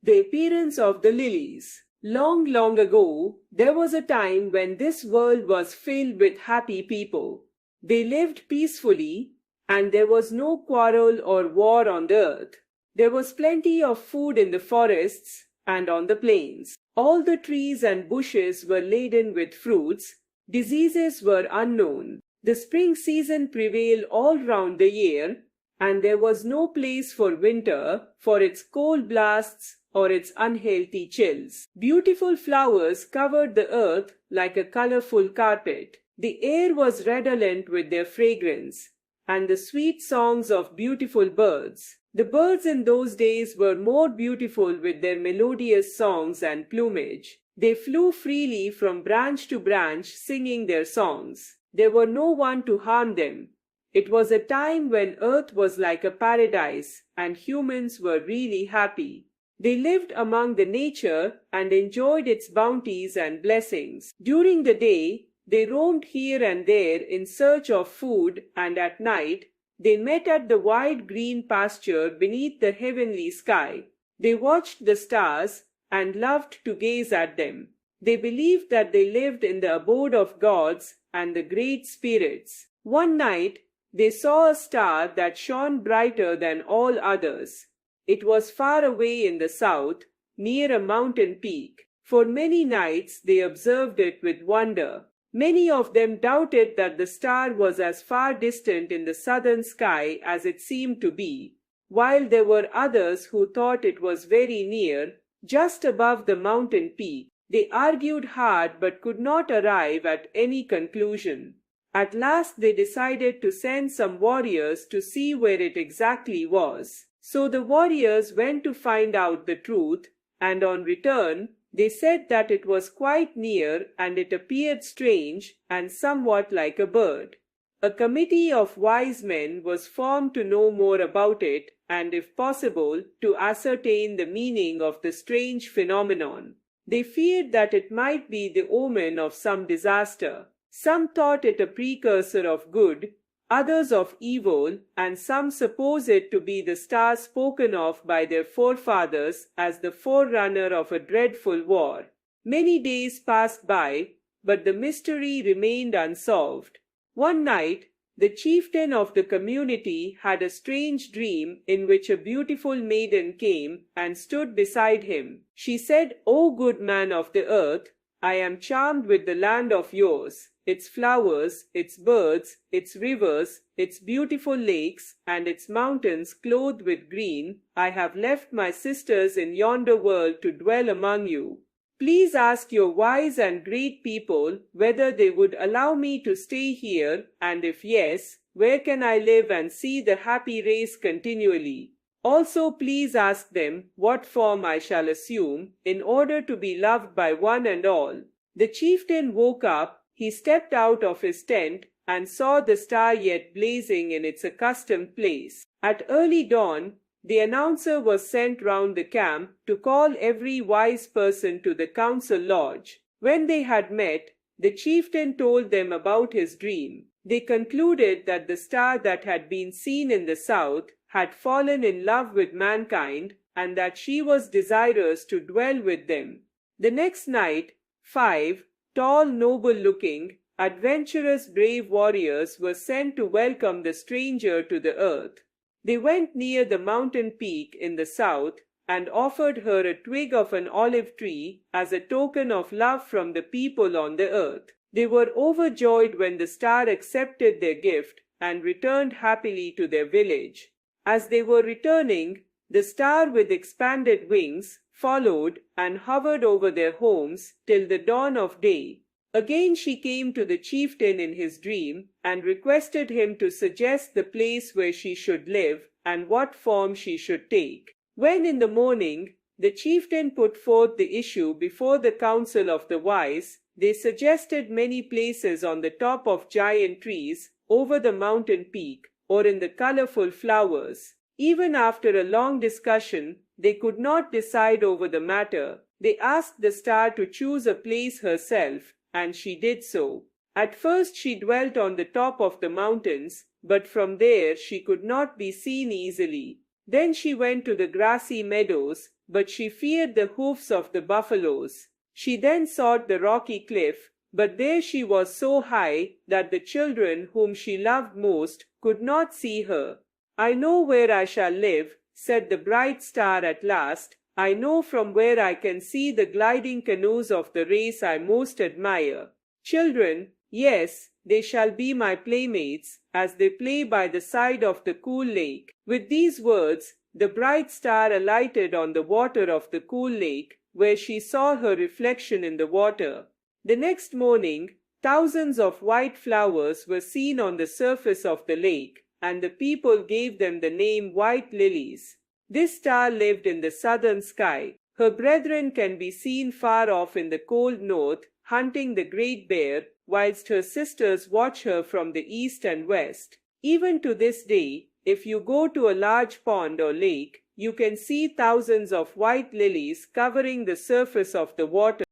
The appearance of the lilies. Long, long ago, there was a time when this world was filled with happy people. They lived peacefully, and there was no quarrel or war on the earth. There was plenty of food in the forests and on the plains. All the trees and bushes were laden with fruits. Diseases were unknown. The spring season prevailed all round the year, and there was no place for winter for its cold blasts or its unhealthy chills. Beautiful flowers covered the earth like a colorful carpet. The air was redolent with their fragrance, and the sweet songs of beautiful birds. The birds in those days were more beautiful with their melodious songs and plumage. They flew freely from branch to branch singing their songs. There were no one to harm them. It was a time when earth was like a paradise and humans were really happy. They lived among the nature and enjoyed its bounties and blessings. During the day, they roamed here and there in search of food, and at night, they met at the wide green pasture beneath the heavenly sky. They watched the stars and loved to gaze at them. They believed that they lived in the abode of gods and the great spirits. One night, they saw a star that shone brighter than all others. It was far away in the south, near a mountain peak. For many nights they observed it with wonder. Many of them doubted that the star was as far distant in the southern sky as it seemed to be, while there were others who thought it was very near, just above the mountain peak. They argued hard but could not arrive at any conclusion. At last they decided to send some warriors to see where it exactly was. So the warriors went to find out the truth, and on return they said that it was quite near and it appeared strange and somewhat like a bird. A committee of wise men was formed to know more about it and, if possible, to ascertain the meaning of the strange phenomenon. They feared that it might be the omen of some disaster. Some thought it a precursor of good, others of evil, and some suppose it to be the star spoken of by their forefathers as the forerunner of a dreadful war. Many days passed by, but the mystery remained unsolved. One night, the chieftain of the community had a strange dream in which a beautiful maiden came and stood beside him. She said, "O good man of the earth, I am charmed with the land of yours, its flowers, its birds, its rivers, its beautiful lakes, and its mountains clothed with green. I have left my sisters in yonder world to dwell among you. Please ask your wise and great people whether they would allow me to stay here, and if yes, where can I live and see the happy race continually? Also please ask them what form I shall assume in order to be loved by one and all." The chieftain woke up. He stepped out of his tent and saw the star yet blazing in its accustomed place. At early dawn, the announcer was sent round the camp to call every wise person to the council lodge. When they had met, the chieftain told them about his dream. They concluded that the star that had been seen in the south had fallen in love with mankind and that she was desirous to dwell with them. The next night, 5 tall, noble-looking, adventurous, brave warriors were sent to welcome the stranger to the earth. They went near the mountain peak in the south and offered her a twig of an olive tree as a token of love from the people on the earth. They were overjoyed when the star accepted their gift and returned happily to their village. As they were returning, the star with expanded wings followed and hovered over their homes till the dawn of day. Again she came to the chieftain in his dream and requested him to suggest the place where she should live and what form she should take. When in the morning the chieftain put forth the issue before the council of the wise, they suggested many places on the top of giant trees, over the mountain peak, or in the colorful flowers. Even after a long discussion, they could not decide over the matter. They asked the star to choose a place herself, and she did so. At first she dwelt on the top of the mountains, but from there she could not be seen easily. Then she went to the grassy meadows, but she feared the hoofs of the buffaloes. She then sought the rocky cliff, but there she was so high that the children whom she loved most could not see her. "I know where I shall live," said the bright star at last. "I know from where I can see the gliding canoes of the race I most admire. Children, yes, they shall be my playmates as they play by the side of the cool lake." With these words, the bright star alighted on the water of the cool lake, where she saw her reflection in the water. The next morning, thousands of white flowers were seen on the surface of the lake, and the people gave them the name white lilies. This star lived in the southern sky. Her brethren can be seen far off in the cold north, hunting the great bear, whilst her sisters watch her from the east and west. Even to this day, if you go to a large pond or lake, you can see thousands of white lilies covering the surface of the water.